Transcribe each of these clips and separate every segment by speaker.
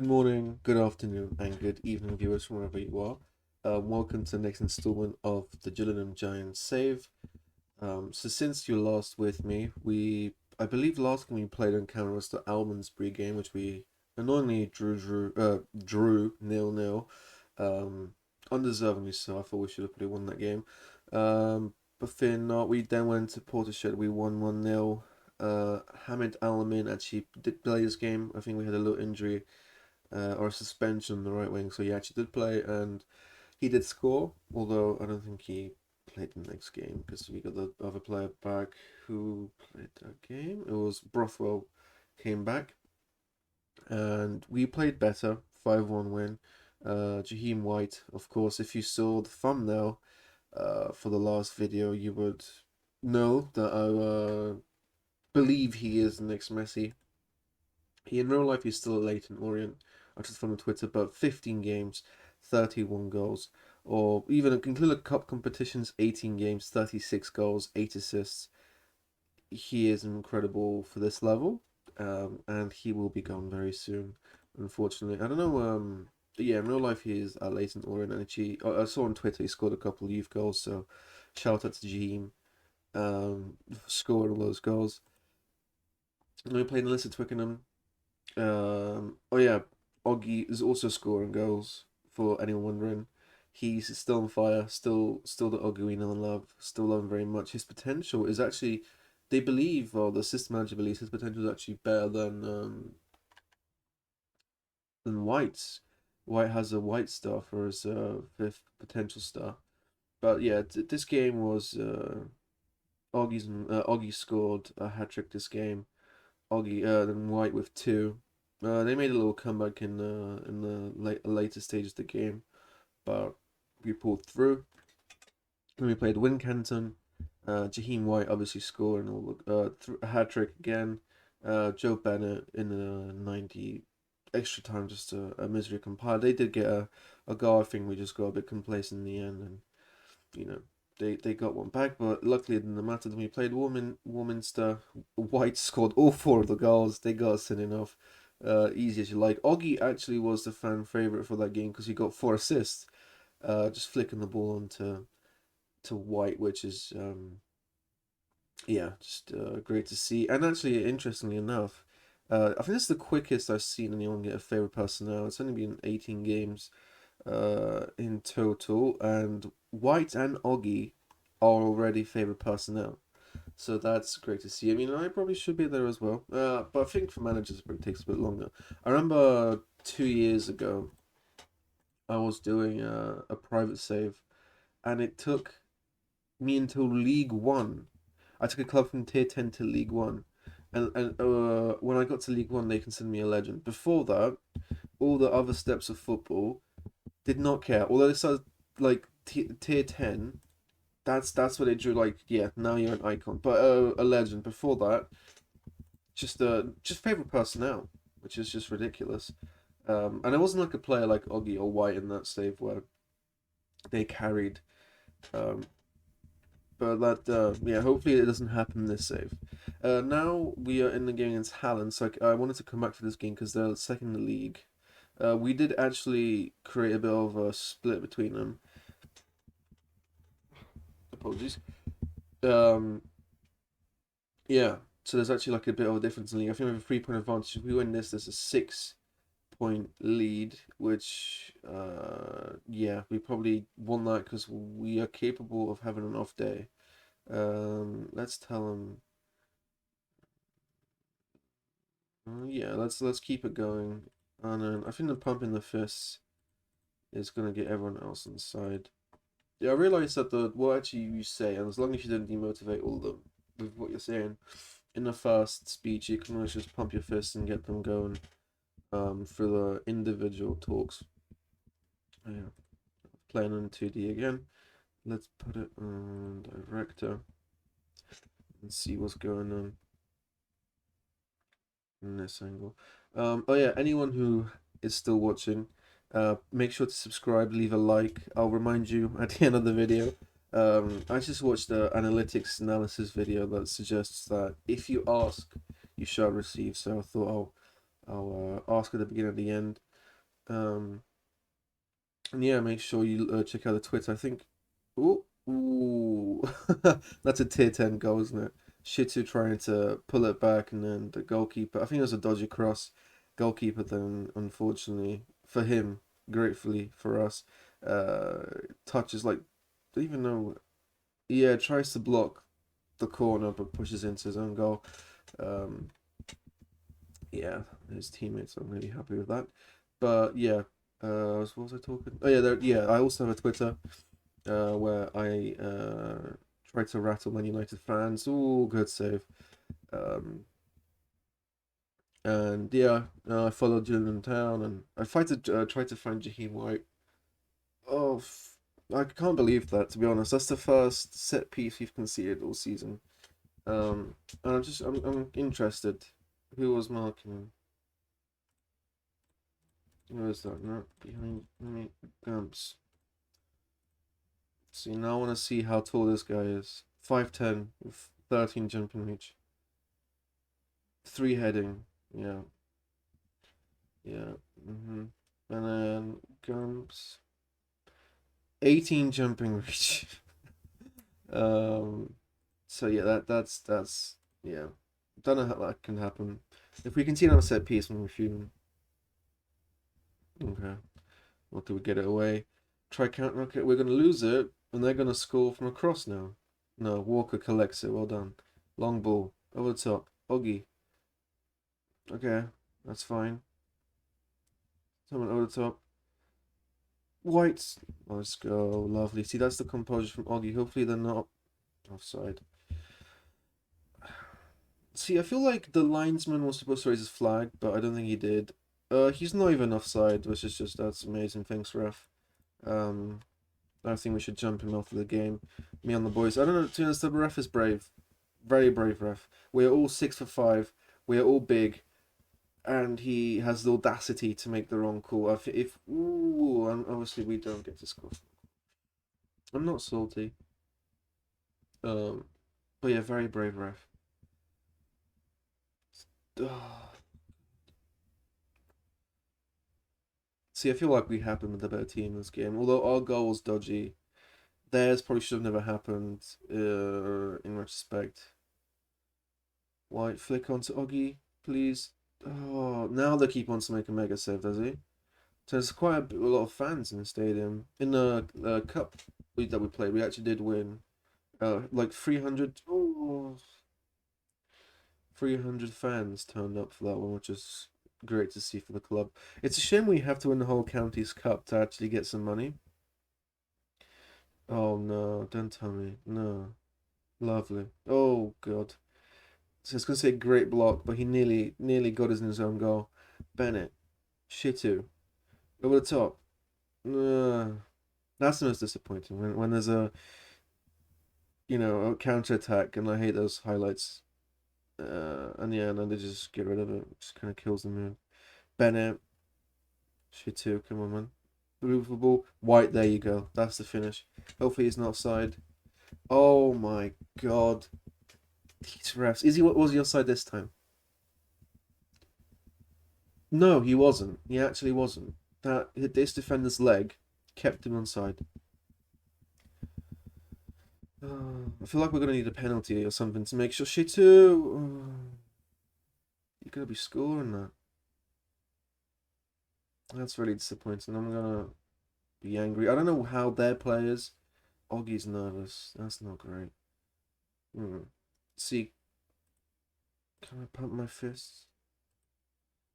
Speaker 1: Good morning, good afternoon, and good evening, viewers from wherever you are. Welcome to the next installment of the Gillingham Giants save. So since you last with me, I believe last game we played on camera was the Almondsbury game, which we annoyingly drew 0-0. Undeservingly so. I thought we should have probably won that game. But fear not, we then went to Portishead. We won 1-0. Hamid Alamin actually did play this game. I think we had a little injury or a suspension on the right wing, so he actually did play and he did score, although I don't think he played the next game because we got the other player back who played that game. It was Brothwell came back and we played better, 5-1 win. Jaheim White, of course, if you saw the thumbnail for the last video, you would know that I believe he is the next Messi. He in real life he's still a Leighton Orient. I just found on Twitter, but 15 games, 31 goals, or even include cup competitions, 18 games, 36 goals, 8 assists. He is incredible for this level, and he will be gone very soon. Unfortunately, I don't know. Yeah, in real life he is a Leighton Orient, and I saw on Twitter he scored a couple of youth goals. So, shout out to Jean, scored all those goals. And we played Alyssa Twickenham. Oh yeah, Oggy is also scoring goals for anyone wondering. He's still on fire, still the Oggy we know and love, still love him very much. His potential is actually, they believe, or the assistant manager believes, his potential is actually better than White's. White has a White star for his fifth potential star. But yeah, this game was Oggy scored a hat trick this game. Oggy then White with two. They made a little comeback in the later stages of the game, but we pulled through. Then we played Wincanton. Jaheim White obviously scored a hat trick again. Joe Bennett in the 90 extra time, just a misery compile. They did get a goal. I think we just got a bit complacent in the end, and you know they got one back, but luckily it didn't matter. Then we played Warminster. White scored all four of the goals. They got us sending off. Easy as you like. Oggy actually was the fan favorite for that game because he got 4 assists. Just flicking the ball onto White, which is yeah, just great to see. And actually, interestingly enough, I think this is the quickest I've seen anyone get a favorite personnel. It's only been 18 games in total, and White and Oggy are already favorite personnel. So that's great to see. I mean, I probably should be there as well. But I think for managers it probably takes a bit longer. I remember 2 years ago, I was doing a private save, and it took me until League One. I took a club from Tier 10 to League One. And when I got to League One, they considered me a legend. Before that, all the other steps of football did not care. Although they started like Tier 10, that's what they drew. Like, yeah, now you're an icon, but a legend. Before that, just favorite personnel, which is just ridiculous. And it wasn't like a player like Oggy or White in that save where they carried. Um, but that yeah, hopefully it doesn't happen this save. Now we are in the game against Hallen, so I wanted to come back to this game because they're second in the league. We did actually create a bit of a split between them. Apologies. Um, yeah, so there's actually like a bit of a difference in the league. I think we have a 3 point advantage. If we win this, there's a 6 point lead, which yeah, we probably won that because we are capable of having an off day. Let's tell them. Yeah, let's keep it going. And I think the pump in the fists is gonna get everyone else inside. Yeah, I realized that what actually you say, and as long as you don't demotivate all of them with what you're saying in the first speech, you can always just pump your fists and get them going. For the individual talks. Yeah, playing on 2D again. Let's put it on director and see what's going on in this angle. Oh yeah, anyone who is still watching, make sure to subscribe, leave a like. I'll remind you at the end of the video. I just watched the analytics analysis video that suggests that if you ask, you shall receive. So I thought I'll ask at the beginning and the end. Um, and yeah, make sure you check out the Twitter. I think, ooh, that's a tier 10 goal, isn't it? Shitu trying to pull it back, and then the goalkeeper. I think it was a dodgy cross. Goalkeeper then, unfortunately for him, gratefully for us, uh, touches like, don't even know. Yeah, tries to block the corner but pushes into his own goal. Um, yeah, his teammates are really happy with that. But yeah, what was I talking? Oh yeah, yeah. I also have a Twitter where I try to rattle Man United fans. Oh, good save. Um, and yeah, I followed Gillingham Town, and I try to find Jaheim White. Oh, I can't believe that, to be honest. That's the first set piece we've conceded all season. And I'm interested. Who was marking? Who is that? Not behind me. Gumps. See, now I want to see how tall this guy is. 5'10 with 13 jumping reach. 3 heading. Yeah. Yeah. And then Gumps. 18 jumping reach. um. So yeah, that's yeah. Don't know how that can happen. If we continue on a set piece, I'm fuming. Okay. What do we get it away? Try counter. Okay, we're gonna lose it, and they're gonna score from across now. No, Walker collects it. Well done. Long ball over the top. Oggy. Okay, that's fine. Someone over the top. White. Let's go. Lovely. See, that's the composure from Oggy. Hopefully they're not offside. See, I feel like the linesman was supposed to raise his flag, but I don't think he did. He's not even offside, which is just that's amazing. Thanks, ref. Um, I think we should jump him off of the game. Me and the boys. I don't know. To be honest, the ref is brave. Very brave ref. We are all 6 for 5. We are all big, and he has the audacity to make the wrong call. If ooh, and obviously we don't get to score. I'm not salty. Um, but yeah, very brave ref. See, I feel like we have been with the better team in this game. Although our goal was dodgy, theirs probably should have never happened. In retrospect, White flick onto Oggy, please. Oh, now the keeper wants to make a mega save, does he? So there's quite a lot of fans in the stadium. In the cup that we played, we actually did win. Like 300, 300 fans turned up for that one, which is great to see for the club. It's a shame we have to win the whole county's cup to actually get some money. Oh no, don't tell me. No. Lovely. Oh god. So I was gonna say great block, but he nearly got us in his own goal. Bennett. Shitu. Over the top. That's the most disappointing when there's a counter attack, and I hate those highlights. And yeah, and then they just get rid of it. Just kind of kills the mood. Bennett, Shitu, come on, man. Believable. White, there you go. That's the finish. Hopefully he's not offside. Oh my god. These refs. Was he offside this time? No, he wasn't. He actually wasn't. That hit this defender's leg kept him onside. I feel like we're gonna need a penalty or something to make sure Shitu. You're gonna be scoring that. That's really disappointing. I'm gonna be angry. I don't know how their players. Oggy's nervous. That's not great. See, can I pump my fists?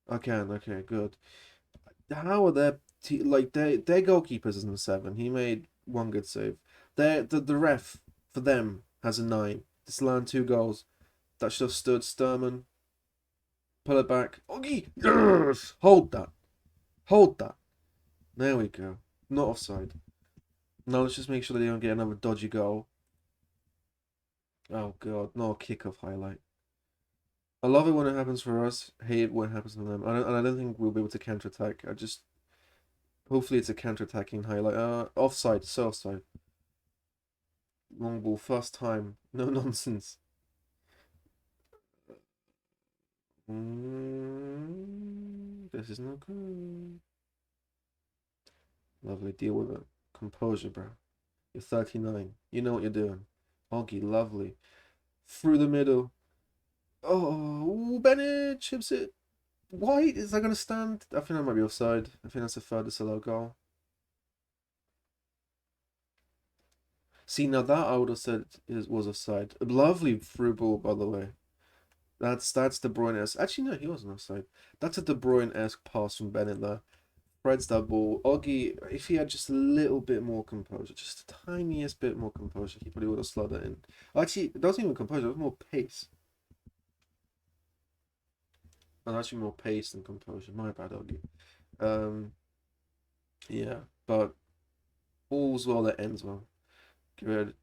Speaker 1: I can. Okay, good. How are like their goalkeepers is in the 7. He made one good save. The ref for them has a 9. This land 2 goals. That should have stood. Sturman, pull it back. Oggy, yes! Hold that. Hold that. There we go. Not offside. Now let's just make sure they don't get another dodgy goal. Oh god, no kickoff highlight. I love it when it happens for us. Hate it when it happens to them. I don't think we'll be able to counter attack. Hopefully it's a counter attacking highlight. Offside, so offside. Long ball, first time. No nonsense. This is not good. Lovely. Deal with it. Composure, bro. You're 39. You know what you're doing. Oggy, lovely. Through the middle. Oh, Bennett chips it. White, is that going to stand? I think that might be offside. I think that's a third disallowed goal. See, now that I would have said was offside. A lovely through ball, by the way. That's De Bruyne-esque. Actually, no, he wasn't offside. That's a De Bruyne-esque pass from Bennett there. Threads that ball. Oggy, if he had just a little bit more composure, just the tiniest bit more composure, he probably would have slid it in. Actually, it wasn't even composure, it was more pace. And actually more pace than composure. My bad, Oggy. Um, yeah, but all's well that ends well. Good.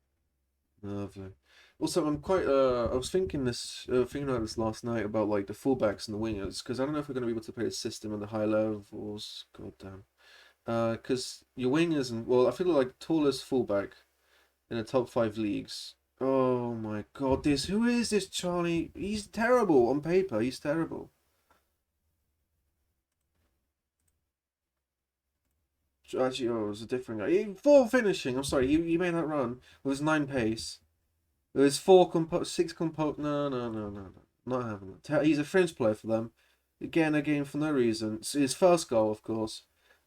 Speaker 1: Lovely. Also, I'm quite. I was thinking about this last night about like the fullbacks and the wingers because I don't know if we're going to be able to play the system at the high levels. God damn. Because your wingers and well, I feel like tallest fullback in the top five leagues. Oh my God, who is this Charlie? He's terrible on paper. He's terrible. Actually, oh, it was a different guy. Four finishing. I'm sorry, he made that run with his 9 pace. There's six compo. No, no, no, no, no. Not having it. He's a fringe player for them. Again, a game for no reason. It's his first goal, of course.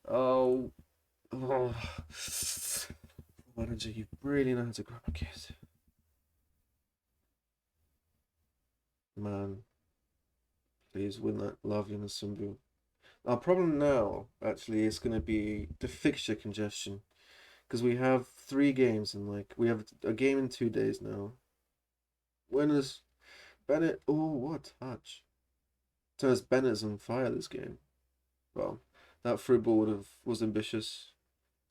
Speaker 1: Oh, oh. Manager, you really know how to grab a kid. Man, please win that loveliness symbol. Our problem now, actually, is going to be the fixture congestion. Because we have 3 games and like we have a game in 2 days now. When is Bennett? Oh, what touch! Turns Bennett's on fire this game. Well, that through ball was ambitious.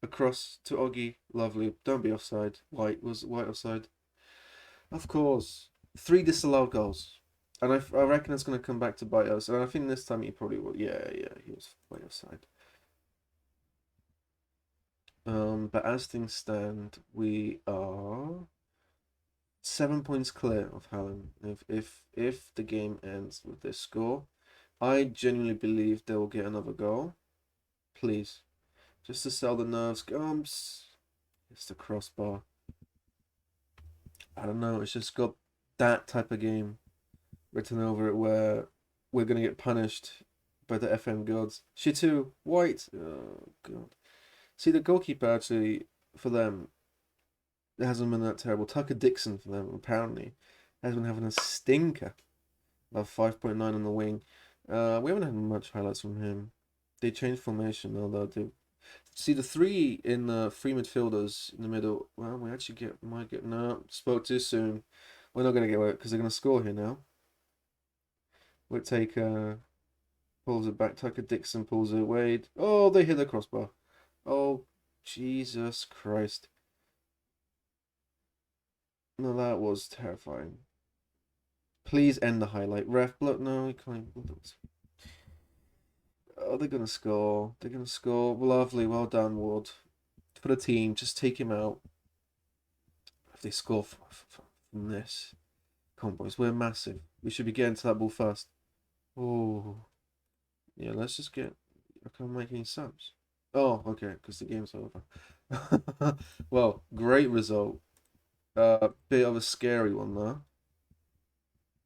Speaker 1: Across to Oggy, lovely. Don't be offside. White offside? Of course. 3 disallowed goals, and I reckon it's going to come back to bite us. And I think this time he probably will. Yeah, yeah, he was way offside. But as things stand, we are 7 points clear of Hallen. If the game ends with this score, I genuinely believe they will get another goal. Please, just to sell the nerves. Gumps. It's the crossbar. I don't know. It's just got that type of game written over it where we're gonna get punished by the FM gods. Shitu White. Oh God. See the goalkeeper actually for them. It hasn't been that terrible. Tucker Dixon for them apparently has been having a stinker of 5.9 on the wing. We haven't had much highlights from him. They changed formation though. They see the 3 midfielders in the middle. Well, we actually might get no. Spoke too soon. We're not gonna get away because they're gonna score here now. Whittaker pulls it back. Tucker Dixon pulls it. Wade. Oh, they hit the crossbar. Oh, Jesus Christ. No, that was terrifying. Please end the highlight. Ref, look, no, we can't. Oh, they're gonna score. They're gonna score. Lovely, well done, Ward. For the team, just take him out. If they score from this, come on, boys, we're massive. We should be getting to that ball first. Oh, yeah. Let's just get. I can't make any subs. Oh, okay, because the game's over. Well, great result. Bit of a scary one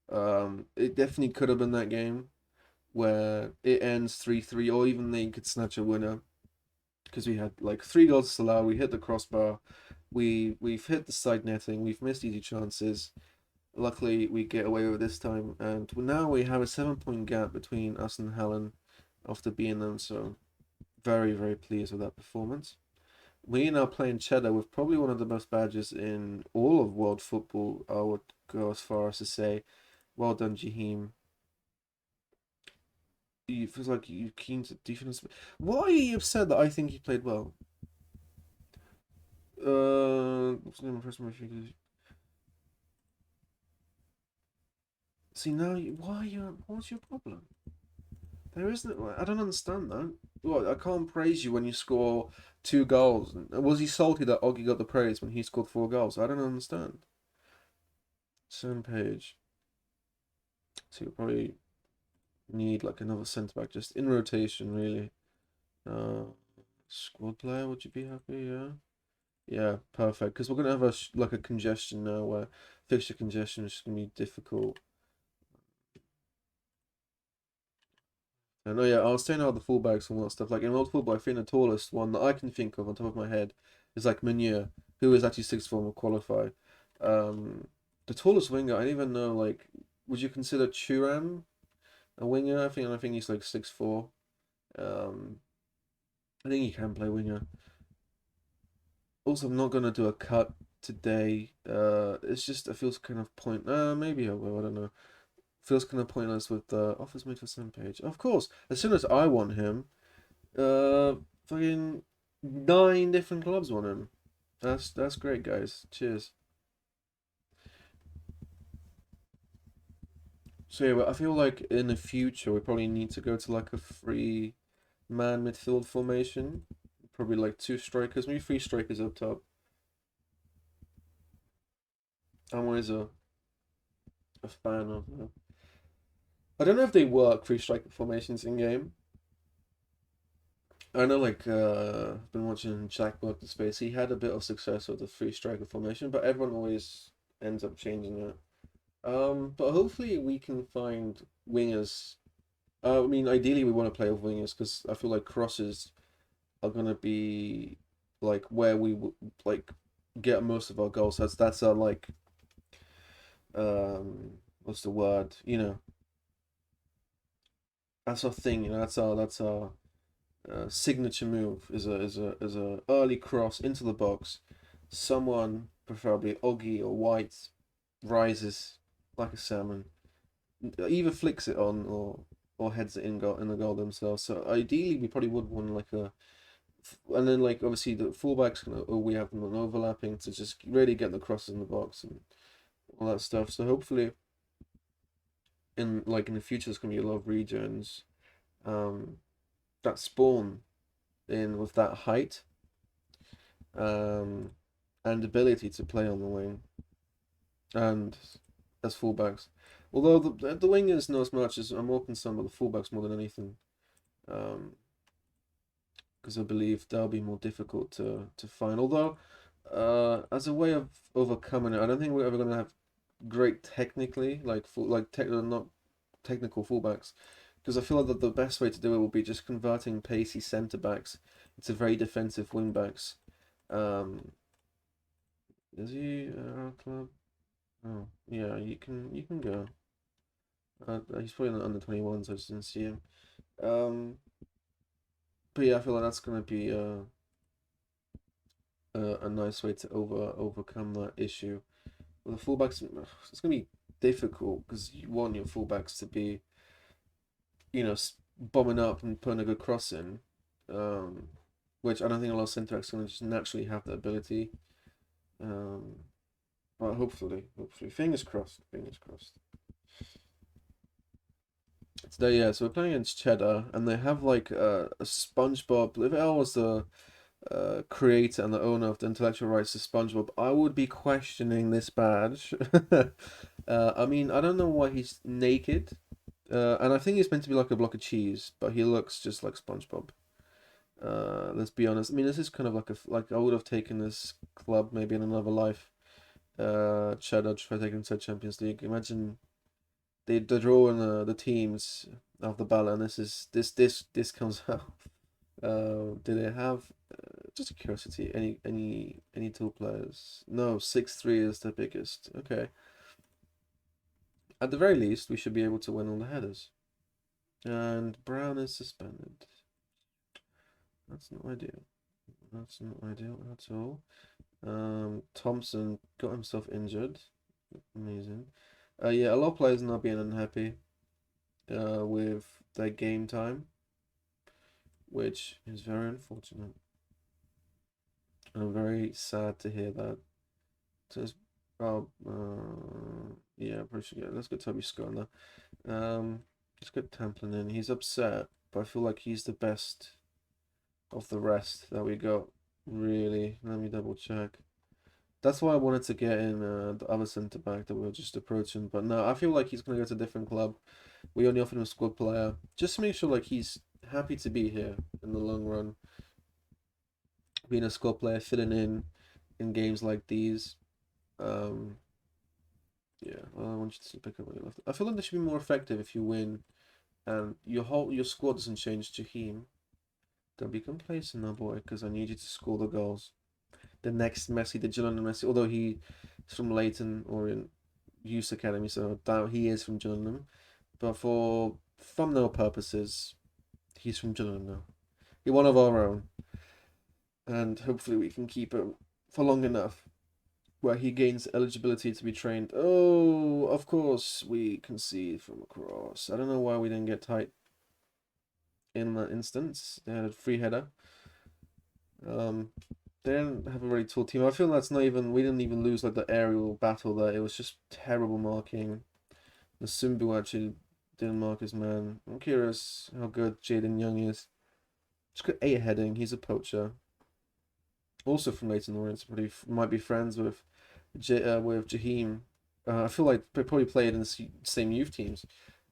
Speaker 1: though. It definitely could have been that game where it ends 3-3, or even they could snatch a winner because we had like 3 goals to allow. We hit the crossbar, we've hit the side netting, we've missed easy chances. Luckily, we get away with it this time, and now we have a 7 point gap between us and Hallen after being them. So very very pleased with that performance. We are now playing Cheddar with probably one of the most badges in all of world football. I would go as far as to say, well done, Jaheim. You feels like you keen to defense. Why are you upset that I think he played well? What's the name of the person? See now, why you? What's your problem? There isn't. I don't understand that. What, I can't praise you when you score 2 goals. Was he salty that Oggy got the praise when he scored 4 goals? I don't understand. Same page. So you probably need like another centre back just in rotation, really. Uh, Squad player, would you be happy? Yeah. Yeah, perfect. Because we're gonna have like a congestion now, where fixture congestion is gonna be difficult. And oh yeah, I was saying how the fullbacks and all that stuff. Like in old football, I think the tallest one that I can think of on top of my head is like Meunier, who is actually 6'4" and will qualify. Um, the tallest winger, I don't even know. Like, would you consider Thuram a winger? I think he's like 6'4". Um, I think he can play winger. Also, I'm not gonna do a cut today. It's just it feels kind of point. Maybe I will. I don't know. Feels kind of pointless with the offers made for same page. Of course, as soon as I want him, uh, fucking 9 different clubs want him. That's great, guys. Cheers. So yeah, but I feel like in the future we probably need to go to like a three man midfield formation. Probably like 2 strikers, maybe 3 strikers up top. I'm always a fan of them. I don't know if they work 3 striker formations in game. I know, like, I've been watching Jack work the space. He had a bit of success with the 3 striker formation, but everyone always ends up changing it. But hopefully we can find wingers. I mean, ideally we want to play with wingers because I feel like crosses are gonna be like where we like get most of our goals. That's our like what's the word? That's our thing. That's our signature move is a early cross into the box. Someone, preferably Oggy or White, rises like a salmon, either flicks it on or heads it in the goal themselves. So ideally, we probably would want like a, and then like obviously the fullbacks can, or we have them on overlapping to just really get the crosses in the box and all that stuff. So hopefully, in the future, there's gonna be a lot of regions um, that spawn in with that height um, and ability to play on the wing and as fullbacks. Although the wingers not as much as I'm more concerned with the fullbacks more than anything, because I believe they'll be more difficult to find. Although, as a way of overcoming it, I don't think we're ever gonna have great technically not technical fullbacks, because I feel like the best way to do it will be just converting pacey centre backs into very defensive wing backs. Um, is he our club? Oh, yeah, you can go. He's probably in the under 21, so I just didn't see him. Um, but yeah, I feel like that's gonna be a nice way to overcome that issue. Well, the fullbacks, it's gonna be difficult because you want your fullbacks to be, bombing up and putting a good cross in, um, which I don't think a lot of centre backs are gonna just naturally have that ability. Um, but hopefully, fingers crossed, fingers crossed. Today, yeah, so we're playing against Cheddar, and they have like a SpongeBob. If I was the creator and the owner of the intellectual rights to SpongeBob, I would be questioning this badge. I mean, I don't know why he's naked, and I think he's meant to be like a block of cheese, but he looks just like SpongeBob. Let's be honest. I mean, this is kind of like I would have taken this club maybe in another life. Cheddar try taking to Champions League. Imagine they draw in the teams of the ballot, and this comes out. Do they have just a curiosity? Any two players? No, 6'3" is the biggest. Okay. At the very least, we should be able to win on the headers. And Brown is suspended. That's not ideal. That's not ideal at all. Thompson got himself injured. Amazing. Yeah, a lot of players are not being unhappy with their game time, which is very unfortunate. And I'm very sad to hear that. Says, oh, yeah, pretty sure. Yeah, let's get Toby Scott on there. Let's get Templin in. He's upset, but I feel like he's the best of the rest that we got. Really, let me double check. That's why I wanted to get in the other centre back that we were just approaching, but no, I feel like he's gonna go to a different club. We only offered him a squad player just to make sure like he's happy to be here in the long run. being a squad player, filling in games like these. Um, yeah, I want you to pick up what you left. I feel like they should be more effective if you win, and your squad doesn't change. Jaheim, don't be complacent now, boy, because I need you to score the goals. The next Messi, the Gillingham Messi, although he's from Leighton or in Youth Academy, so I doubt he is from Gillingham. But for thumbnail purposes, he's from Gillingham now. He's one of our own, and hopefully we can keep him for long enough where he gains eligibility to be trained. Oh, of course, we concede from across. I don't know why we didn't get tight in that instance. They had a free header. They didn't have a very tall team. I feel that's not even. We didn't even lose like the aerial battle there. It was just terrible marking. The Sumbu actually didn't mark his man. I'm curious how good Jaden Young is. Just got 8 heading. He's a poacher. Also from Leighton Orient. Might be friends with with Jaheim. I feel like they probably played in the same youth teams,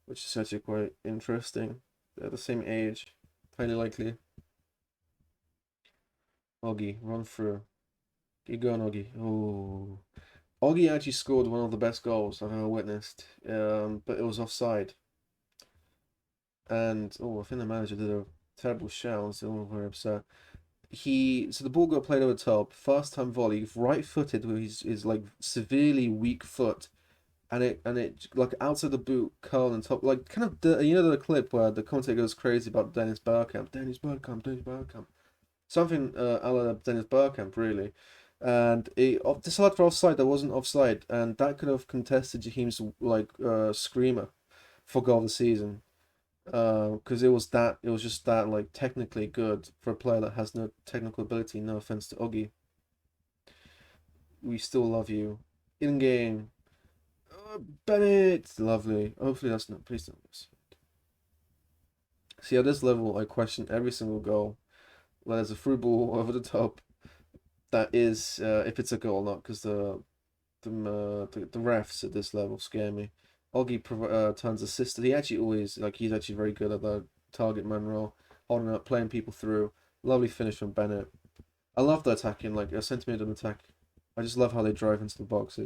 Speaker 1: which is actually quite interesting. They're the same age, highly likely. Oggy, run through. Keep going, Oggy. Oh, Oggy actually scored one of the best goals I've ever witnessed. But it was offside. And I think the manager did a terrible shout. I was all very upset. So the ball got played over the top. First time volley, right footed with his like severely weak foot, and it like outside the boot, curl and top, like kind of the clip where the commentator goes crazy about Dennis Bergkamp, something a la Dennis Bergkamp really, and it decided for offside that wasn't offside, and that could have contested Jaheim's like screamer for goal of the season. Because it was just that like technically good for a player that has no technical ability. No offense to Oggy, we still love you. In game, Bennett, lovely. Hopefully that's not. Please don't miss. See at this level, I question every single goal. Where there's a through ball over the top. That is, if it's a goal or not, because the refs at this level scare me. Oggy turns assisted. He's actually very good at the target man role, holding up, playing people through. Lovely finish from Bennett. I love the attacking, like a centimeter attack. I just love how they drive into the box.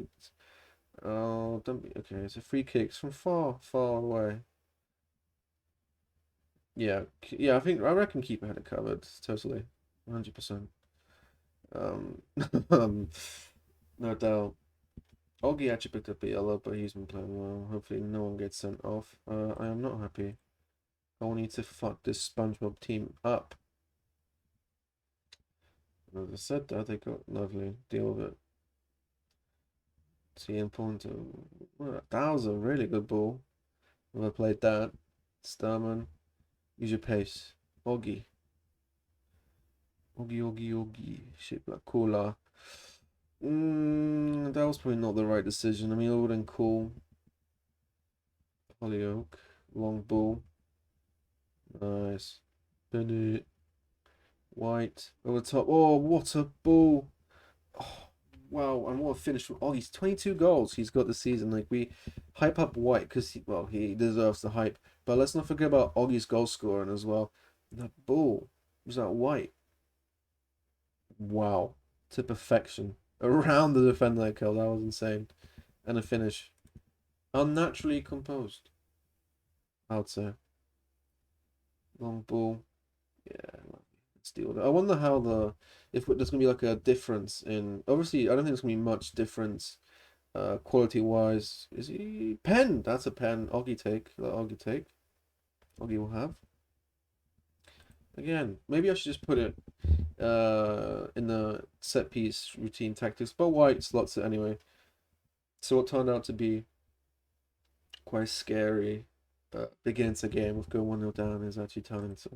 Speaker 1: Oh, don't be okay. It's a free kick. It's from far, far away. Yeah, yeah. I reckon keeper had it covered totally, 100%. Um, um, no doubt. Oggy actually picked up a yellow, but he's been playing well. Hopefully, no one gets sent off. I am not happy. I need to fuck this SpongeBob team up. As I said that, they got lovely. Deal with it. See, important. Well, that was a really good ball. If I played that, Sturman, use your pace. Oggy. Oggy. Shaped like cola. That was probably not the right decision. I mean, it would have been cool. Hollyoak. Long ball. Nice. Bennett. White. Over the top. Oh, what a ball. Oh, wow. And what a finish from Oggy. 22 goals he's got this season. Like, we hype up White because, he deserves the hype. But let's not forget about Oggy's goal scoring as well. That ball. Was that White? Wow. To perfection. Around the defender that killed. That was insane. And a finish. Unnaturally composed, I would say. Long ball. Yeah, let's deal with it. I wonder how if there's gonna be like a difference in. Obviously, I don't think there's gonna be much difference, quality wise. Is he pen? That's a pen. Oggy take. Let Oggy take. Oggy will have. Again, maybe I should just put it in the set piece routine tactics, but White slots it anyway. So it turned out to be quite scary. Beginning to game with going 1-0 down is actually turning into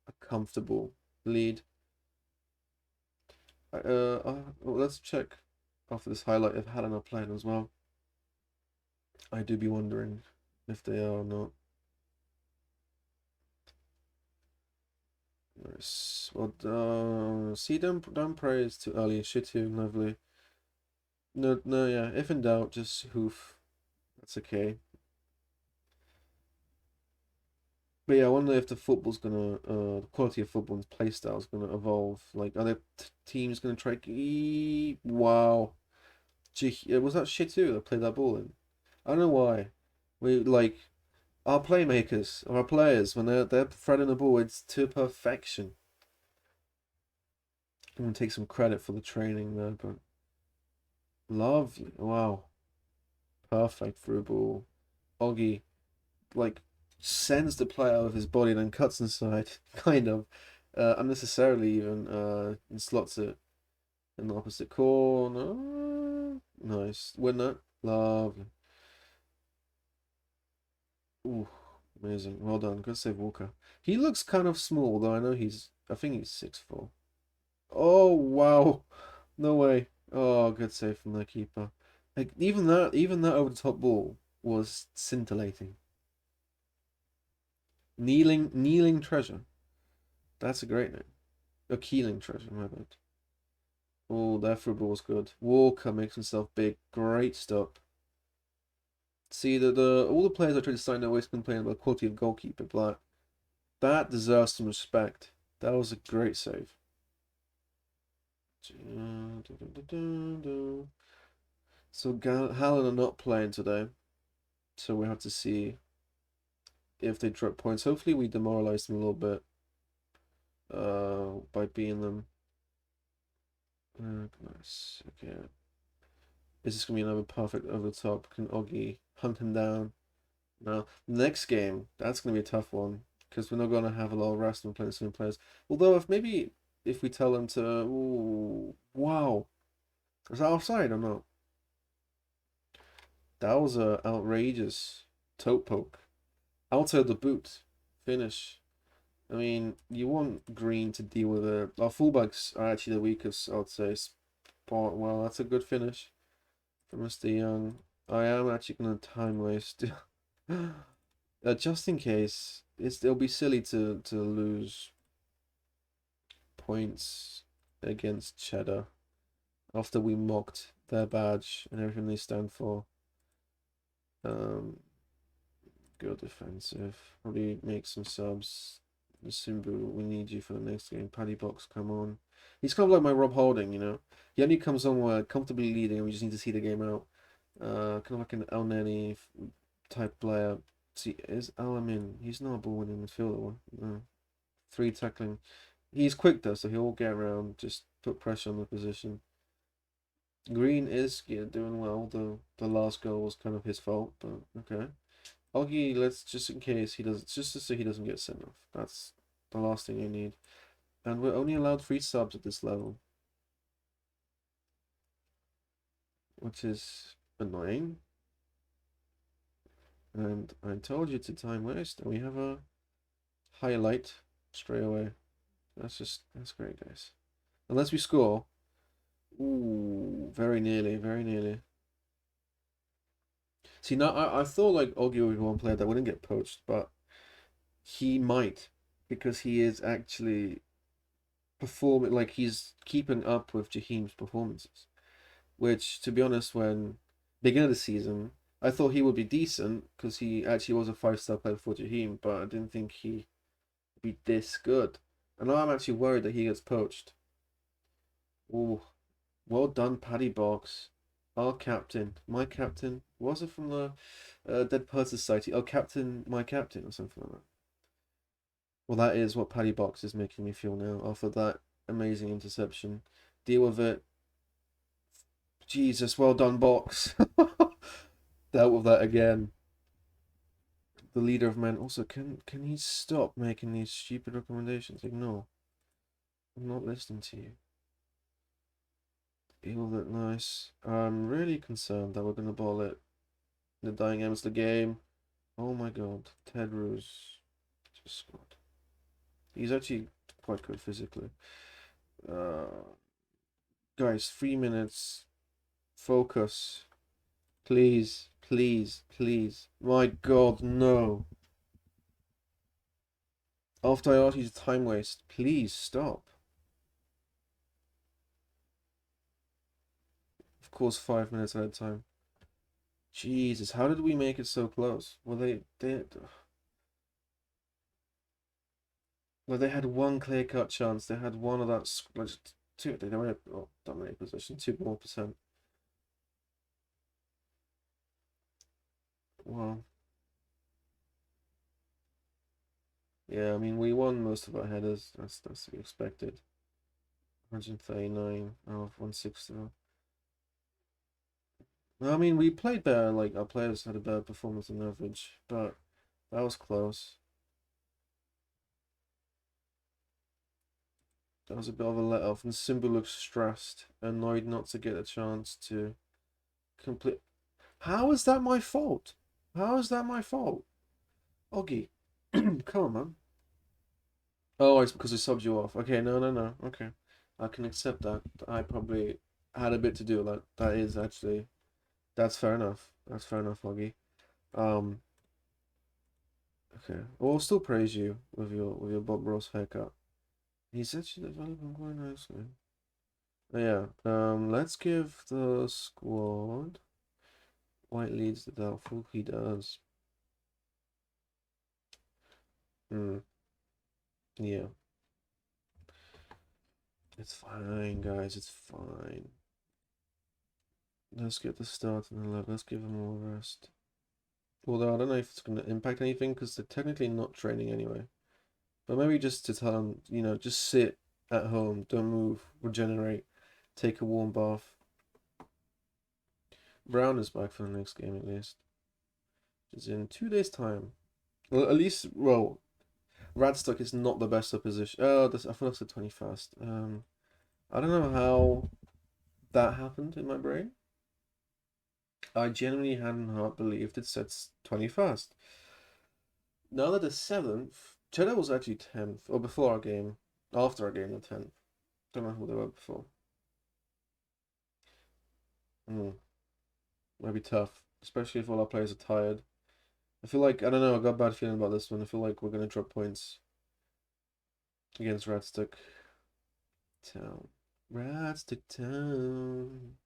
Speaker 1: a comfortable lead. Let's check after this highlight if Hallen are playing as well. I do be wondering if they are or not. Nice. Well, see, don't praise too early. Shitu, lovely. No, no, yeah. If in doubt, just hoof. That's okay. But yeah, I wonder if the quality of football and play style is gonna evolve. Like, are there teams gonna try? Wow, was that shit too that played that ball in? I don't know why. We like our playmakers, our players, when they're threading the ball, it's to perfection. I'm gonna take some credit for the training there, but lovely. Wow, perfect through ball. Oggy like sends the player out of his body, then cuts inside, kind of unnecessarily even, and slots it in the opposite corner. Nice winner, lovely. Ooh, amazing, well done, good save Walker. He looks kind of small though. I think he's 6'4". Oh wow, no way. Oh, good save from the keeper. Like even that over the top ball was scintillating. Kneeling treasure. That's a great name. A Keeling treasure, my bad. Oh, that through ball's good. Walker makes himself big. Great stop. See the all the players I try to sign always complain about the quality of goalkeeper, but that deserves some respect. That was a great save. So Hallen are not playing today, so we have to see if they drop points. Hopefully we demoralize them a little bit by beating them. Nice. Okay. Is this gonna be another perfect over the top? Can Oggy hunt him down? No. Next game, that's gonna be a tough one because we're not gonna have a lot of rest and playing the same players. Although if we tell them to, ooh, wow, is that offside or not? That was a outrageous toe poke. Outside the boot, finish. I mean, you want Green to deal with it. Our fullbacks are actually the weakest, I would say. Spot. Well, that's a good finish from Mr. Young. I am actually gonna time waste. Just in case, it'll be silly to lose points against Cheddar after we mocked their badge and everything they stand for. Um, Good defensive. Probably make some subs. Simbu, we need you for the next game. Paddy Box, come on. He's kind of like my Rob Holding, you know. He only comes on where comfortably leading and we just need to see the game out. Kind of like an El Neni type player. See, is Alamin? He's not a ball winning midfielder. No. 3 tackling. He's quick though, so he'll get around, just put pressure on the position. Green is doing well, though the last goal was kind of his fault, but okay. Oggy, let's just in case he does, just so he doesn't get sent off. That's the last thing you need. And we're only allowed 3 subs at this level, which is annoying. And I told you to time waste, and we have a highlight straight away. That's great, guys. Unless we score. Ooh, very nearly, very nearly. See, now I thought like Oggy would be one player that wouldn't get poached, but he might because he is actually performing, like he's keeping up with Jaheim's performances. Which, to be honest, when beginning of the season, I thought he would be decent because he actually was a 5-star player for Jaheim, but I didn't think he'd be this good. And now I'm actually worried that he gets poached. Oh, well done, Paddy Box. Our captain, my captain. Was it from the Dead Bird Society? Oh, captain, my captain, or something like that. Well, that is what Paddy Box is making me feel now after that amazing interception. Deal with it. Jesus, well done, Box. Dealt with that again. The leader of men. Also, can he stop making these stupid recommendations? Ignore. I'm not listening to you. Deal with it, nice. I'm really concerned that we're gonna ball it. The dying ends the game. Oh my god. Ted Ruse just scored. He's actually quite good physically. Uh, guys, 3 minutes. Focus. Please, please, please. My god, no. After I asked you to time waste, please stop. Of course, 5 minutes at a time. Jesus, how did we make it so close? Well, they did. Like they had one clear-cut chance. They had one of that. Like, two. They were dominate position. 2 more%. Well, yeah. I mean, we won most of our headers. That's to be expected. 139 out of 160. No, I mean, we played better. Like our players had a better performance than average, but that was close. That was a bit of a let off, and Simba looks stressed, annoyed not to get a chance to complete. How is that my fault? How is that my fault? Oggy, come on, man. Oh, it's because I subbed you off. Okay, no, no, no. Okay, I can accept that. I probably had a bit to do with that. That is actually, that's fair enough. That's fair enough, Oggy. Um, okay. Well, I'll still praise you with your Bob Ross haircut. He's actually developing quite nicely. Yeah. Let's give the squad. White leads the doubtful. He does. Hmm. Yeah. It's fine, guys. It's fine. Let's get the start in the level. Let's give them all a rest. Although I don't know if it's going to impact anything because they're technically not training anyway. But maybe just to tell them, just sit at home, don't move, regenerate, take a warm bath. Brown is back for the next game at least. It's in 2 days' time. Well, at least, well, Radstock is not the best opposition. Oh, I thought it's the 21st. I don't know how that happened in my brain. I genuinely hadn't half believed it said 21st. Now that it's 7th, Cheddar was actually 10th, or before our game. After our game, the 10th. Don't know who they were before. Hmm. Might be tough, especially if all our players are tired. I feel like, I don't know, I got a bad feeling about this one. I feel like we're going to drop points against Radstock Town. Radstock Town.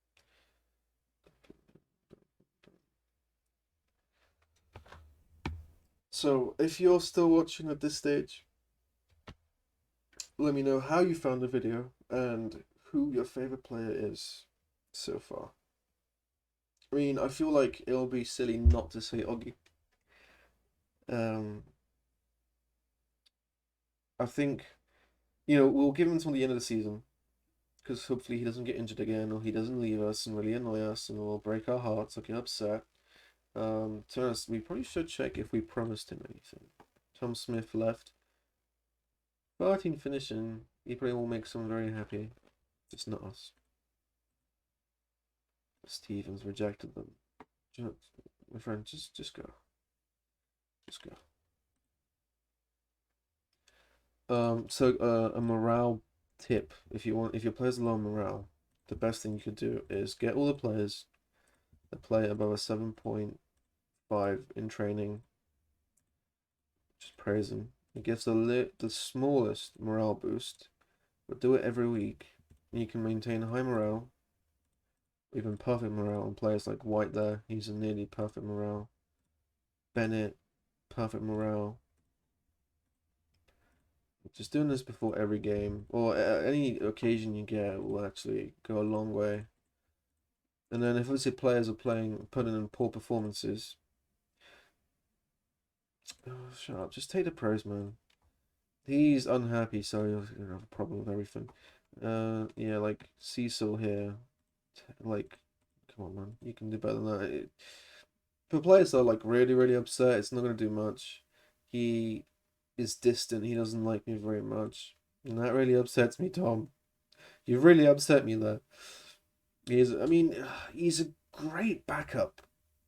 Speaker 1: So, if you're still watching at this stage, let me know how you found the video and who your favorite player is so far. I mean, I feel like it'll be silly not to say Oggy. Um, I think, we'll give him until the end of the season because hopefully he doesn't get injured again or he doesn't leave us and really annoy us and will break our hearts or get upset. To be honest, we probably should check if we promised him anything. Tom Smith left. 13 finishing. He probably will make someone very happy. It's not us. Stevens rejected them. My friend, just go. Just go. A morale tip. If your players are low on morale, the best thing you could do is get all the players that play above a 7.5 in training. Just praise them. It gives the smallest morale boost, but do it every week. And you can maintain high morale, even perfect morale on players like White there. He's a nearly perfect morale. Bennett, perfect morale. Just doing this before every game or any occasion you get will actually go a long way. And then if obviously players are putting in poor performances, shut up. Just take the praise, man. He's unhappy, so he'll have a problem with everything. Yeah, like Cecil here, like, come on, man, you can do better than that. For players that are like really, really upset, it's not gonna do much. He is distant. He doesn't like me very much, and that really upsets me, Tom. You really upset me there. I mean, he's a great backup,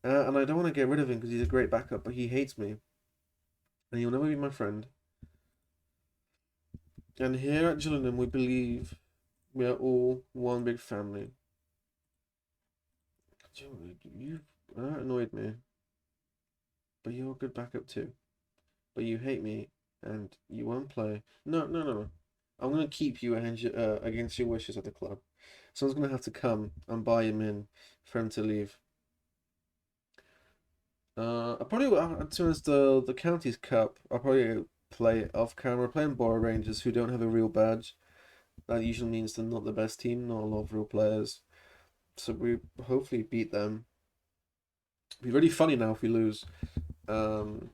Speaker 1: and I don't want to get rid of him because he's a great backup, but he hates me, and he'll never be my friend. And here at Gillingham, we believe we are all one big family. You've annoyed me, but you're a good backup too. But you hate me, and you won't play. No, no, no, no. I'm gonna keep you against your wishes at the club. Someone's gonna have to come and buy him in for him to leave. I probably, as soon as the county's cup, I'll probably play off camera, playing Borough Rangers who don't have a real badge. That usually means they're not the best team, not a lot of real players. So we hopefully beat them. It'd be really funny now if we lose. Um,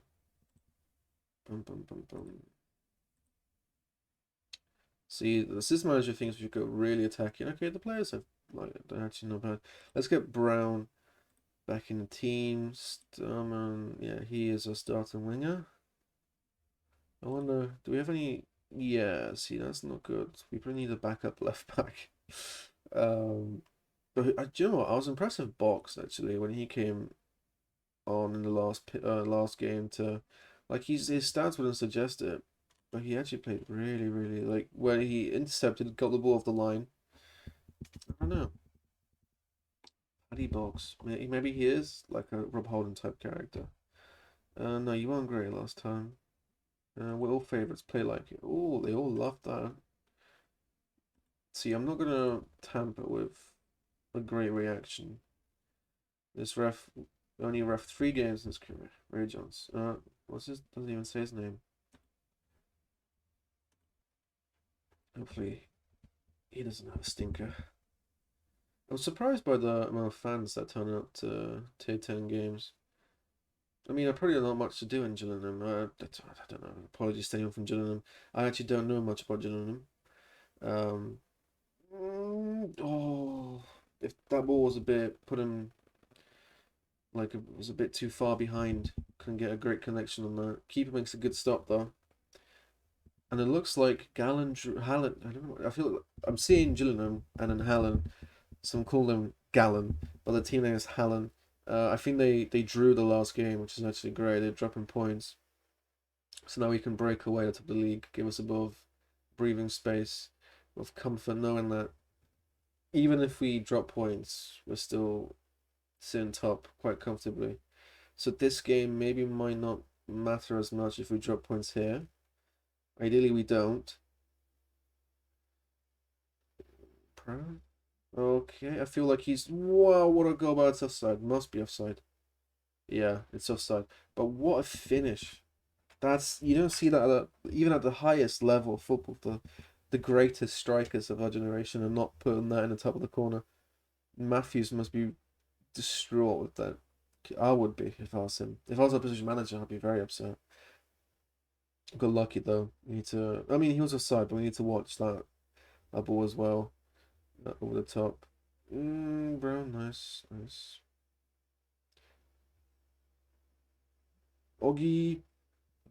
Speaker 1: bum, bum, bum, bum. See, the assistant manager thinks we should go really attacking. Okay, the players have like they're actually not bad. Let's get Brown back in the team. Sturman, yeah, he is a starting winger. I wonder, do we have any? Yeah, see, that's not good. We probably need a backup left back. Um, but do you know what? I was impressed with Box actually when he came on in the last game to, like his stats wouldn't suggest it, but he actually played really, really like when he intercepted, got the ball off the line. I don't know. Paddy Box, maybe he is like a Rob Holden type character. No, you weren't great last time. We're all favorites. Play like it. Oh, they all love that. See, I'm not gonna tamper with a great reaction. This ref only ref 3 games in his career. Ray Jones. What's his? Doesn't even say his name. Hopefully, he doesn't have a stinker. I was surprised by the amount of fans that turn up to tier 10 games. I mean, I probably not much to do in Gillingham. I don't know. Apologies to anyone from Gillingham. I actually don't know much about Gillingham. Um, oh, if that ball was a bit put him like it was a bit too far behind, couldn't get a great connection on that. Keeper makes a good stop though, and it looks like Hallen. I don't know. I feel like I'm seeing Gillingham and then Hallen. Some call them Gallon, but the team name is Hallen. I think they drew the last game, which is actually great. They're dropping points, so now we can break away out of the league, give us above breathing space with comfort, knowing that even if we drop points, we're still sitting top quite comfortably. So this game maybe might not matter as much if we drop points here. Ideally, we don't. Okay, I feel like he's. Wow, what a goal, but it's offside. Must be offside. Yeah, it's offside. But what a finish. You don't see that even at the highest level of football. The greatest strikers of our generation are not putting that in the top of the corner. Matthews must be distraught with that. I would be if I was him. If I was a position manager, I'd be very upset. Got lucky though. We need to. I mean, he was offside, but we need to watch that ball as well. Over the top. Brown, nice, nice. Oggy.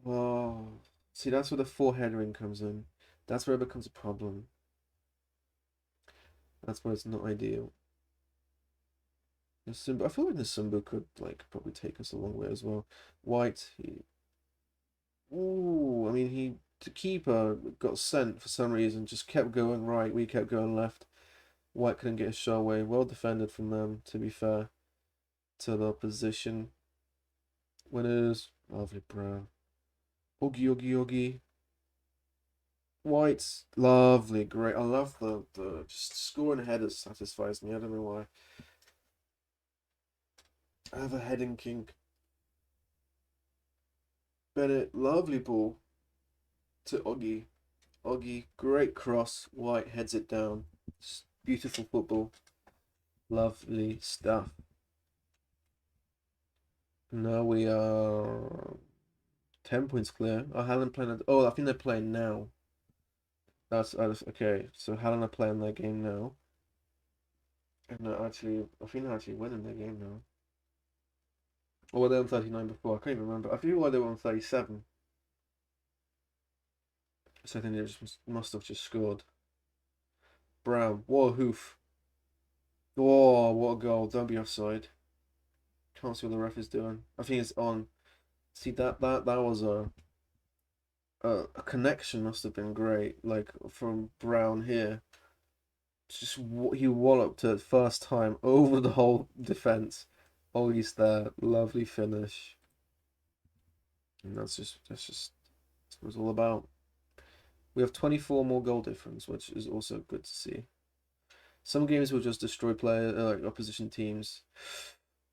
Speaker 1: Oh, see, that's where the foreheading comes in. That's where it becomes a problem. That's why it's not ideal. I feel like Nasumbu could like probably take us a long way as well. White, ooh, I mean the keeper got sent for some reason, just kept going right, we kept going left. White couldn't get his shot away. Well defended from them, to be fair, to the opposition. Winners, lovely Brown. Oogie, oogie, oogie. White's lovely, great. I love the just scoring headers satisfies me. I don't know why. I have a heading kink. Bennett, lovely ball to Oggy. Oggy, great cross. White heads it down. Just beautiful football. Lovely stuff. Now we are 10 points clear. Oh, Hallen playing. Oh, I think they're playing now. That's okay. So Hallen are playing their game now. And I think they're actually winning their game now. Or were they on 39 before? I can't even remember. I feel like they were on 37. So I think they just must have just scored. Brown, what a hoof. Oh, what a goal. Don't be offside. Can't see what the ref is doing. I think it's on. See that was a connection must have been great. Like from Brown here. Just he walloped it first time over the whole defense. Ollie's there. Lovely finish. And that's just what it's all about. We have 24 more goal difference, which is also good to see. Some games will just destroy like opposition teams.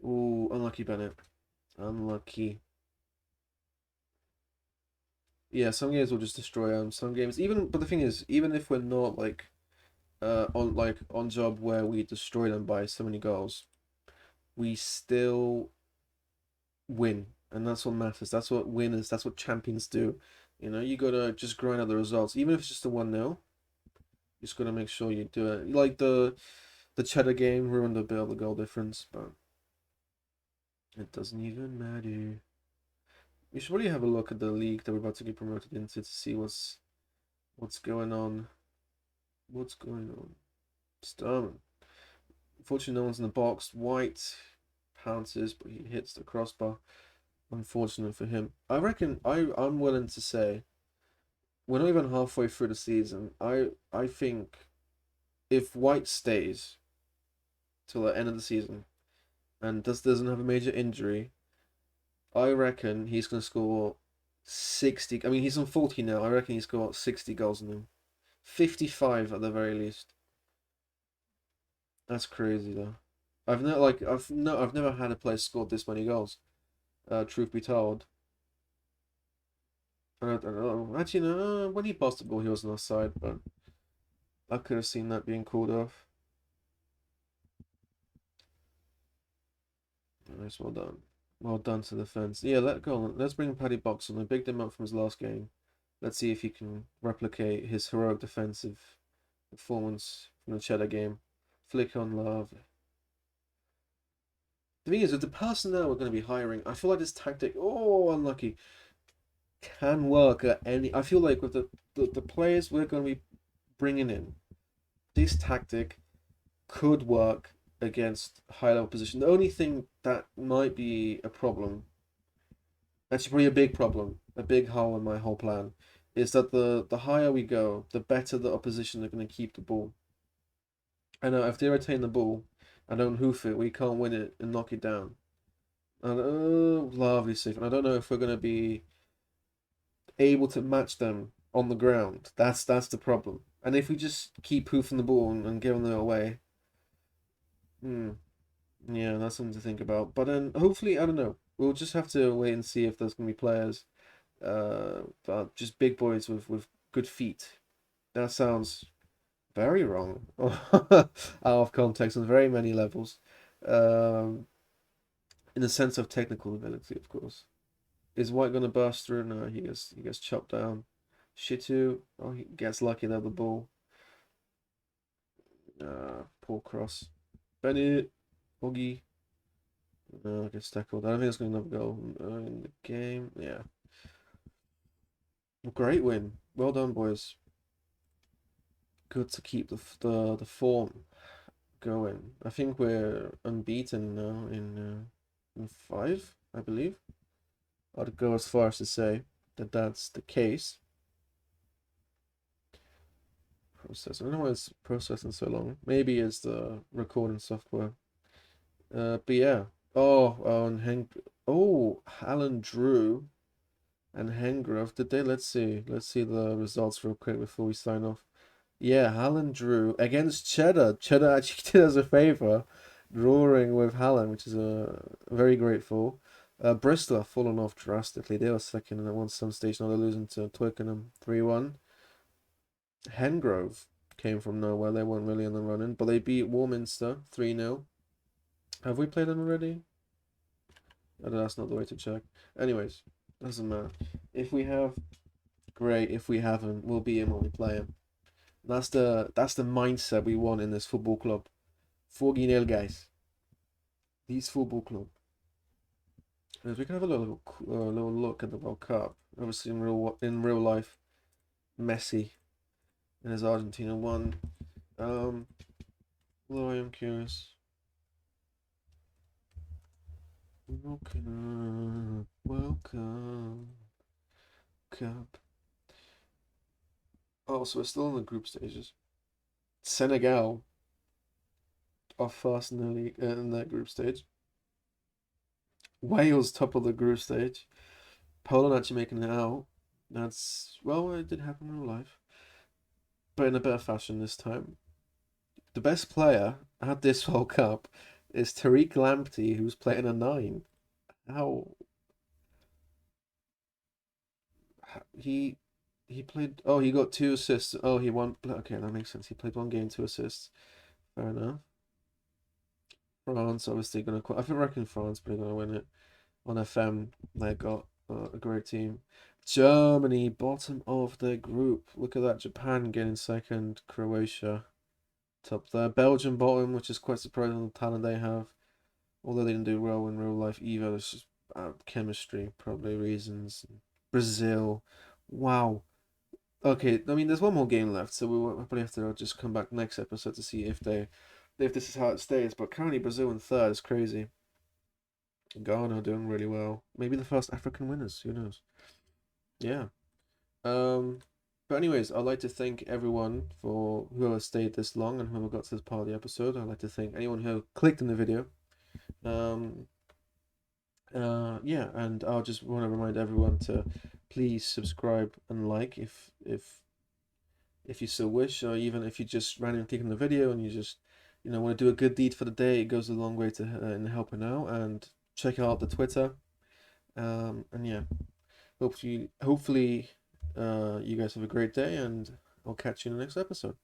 Speaker 1: Ooh, unlucky Bennett. Unlucky. Yeah, some games will just destroy them. Some games, even, but the thing is, even if we're not on job where we destroy them by so many goals, we still win, and that's what matters. That's what winners. That's what champions do. You know, you gotta just grind out the results, even if it's just a 1-0. You just gotta make sure you do it. Like the Cheddar game ruined a bit of the goal difference, but it doesn't even matter. We should really have a look at the league that we're about to get promoted into to see what's going on. What's going on? Sturman. Unfortunately, no one's in the box. White pounces, but he hits the crossbar. Unfortunate for him. I reckon I'm willing to say we're not even halfway through the season. I think if White stays till the end of the season and doesn't have a major injury, I reckon he's gonna score 60. I mean, he's on 40 now. I reckon he's got 60 goals in him. 55 at the very least. That's crazy though. I've never had a player scored this many goals. Truth be told. I don't know. Actually, no. When he passed the ball, he was on our side, but I could have seen that being called off. Nice, well done. Well done to the fence. Yeah, let go on. Let's bring Paddy Box on. I bigged him up from his last game. Let's see if he can replicate his heroic defensive performance from the Cheddar game. Flick on love. The thing is, with the personnel we're going to be hiring, I feel like this tactic, oh, unlucky, can work at any. I feel like with the players we're going to be bringing in, this tactic could work against high level position. The only thing that might be a problem, actually probably a big problem, a big hole in my whole plan, is that the higher we go, the better the opposition are going to keep the ball. I know if they retain the ball and don't hoof it, we can't win it and knock it down. And lovely save. And I don't know if we're going to be able to match them on the ground. That's the problem. And if we just keep hoofing the ball and giving them away, hmm, yeah, that's something to think about. But then hopefully, I don't know. We'll just have to wait and see if there's gonna be players, but just big boys with good feet. That sounds very wrong, out of context on very many levels. Um, in the sense of technical ability, of course. Is White gonna burst through? No, he gets chopped down. Shitu, oh, he gets lucky there with the ball. Poor cross. Bennett, Oggy. Gets tackled. I don't think it's going to another goal in the game. Yeah. Great win. Well done, boys. Good to keep the form going. I think we're unbeaten now in 5, I believe. I'd go as far as to say that that's the case. Process. I don't know why it's processing so long. Maybe it's the recording software. But yeah. And Hallen drew and Hengrove. Did they? Let's see. Let's see the results real quick before we sign off. Yeah, Hallen drew against Cheddar. Cheddar actually did us a favor, drawing with Hallen, which is very grateful. Bristol have fallen off drastically. They were second and at one some stage. Now they're losing to Twickenham 3-1. Hengrove came from nowhere. They weren't really in the running, but they beat Warminster 3-0. Have we played them already? Oh, that's not the way to check. Anyways, doesn't matter. If we have, great. If we haven't, we'll be in when we play them. That's the mindset we want in this football club. 4-0, guys. These football club. As we can have a little look at the World Cup. Obviously, in real life, Messi and his Argentina won. Although I am curious. Welcome, Cup. Oh, so we're still in the group stages. Senegal are first in the league in that group stage. Wales top of the group stage. Poland actually making it out. That's well, it did happen in real life, but in a better fashion this time. The best player at this World Cup is Tariq Lamptey, who's playing a 9. How he played. Oh, he got 2 assists. Oh, he won. Okay, that makes sense. He played 1 game, 2 assists. Fair enough. France obviously gonna. I think reckon France probably gonna win it. On FM, they got a great team. Germany, bottom of the group. Look at that. Japan getting second. Croatia top there. Belgium bottom, which is quite surprising the talent they have. Although they didn't do well in real life either. It's just chemistry, probably reasons. Brazil. Wow. Okay, I mean, there's one more game left, so we'll probably have to just come back next episode to see if this is how it stays. But currently, Brazil in third is crazy. Ghana doing really well. Maybe the first African winners. Who knows? Yeah. Um. But anyways, I'd like to thank everyone for whoever stayed this long and whoever got to this part of the episode. I'd like to thank anyone who clicked in the video. Um. Yeah, and I'll just want to remind everyone to please subscribe and like if you so wish, or even if you just randomly click on the video and you just want to do a good deed for the day. It goes a long way to in helping out. And check out the Twitter. And yeah, hopefully, you guys have a great day, and I'll catch you in the next episode.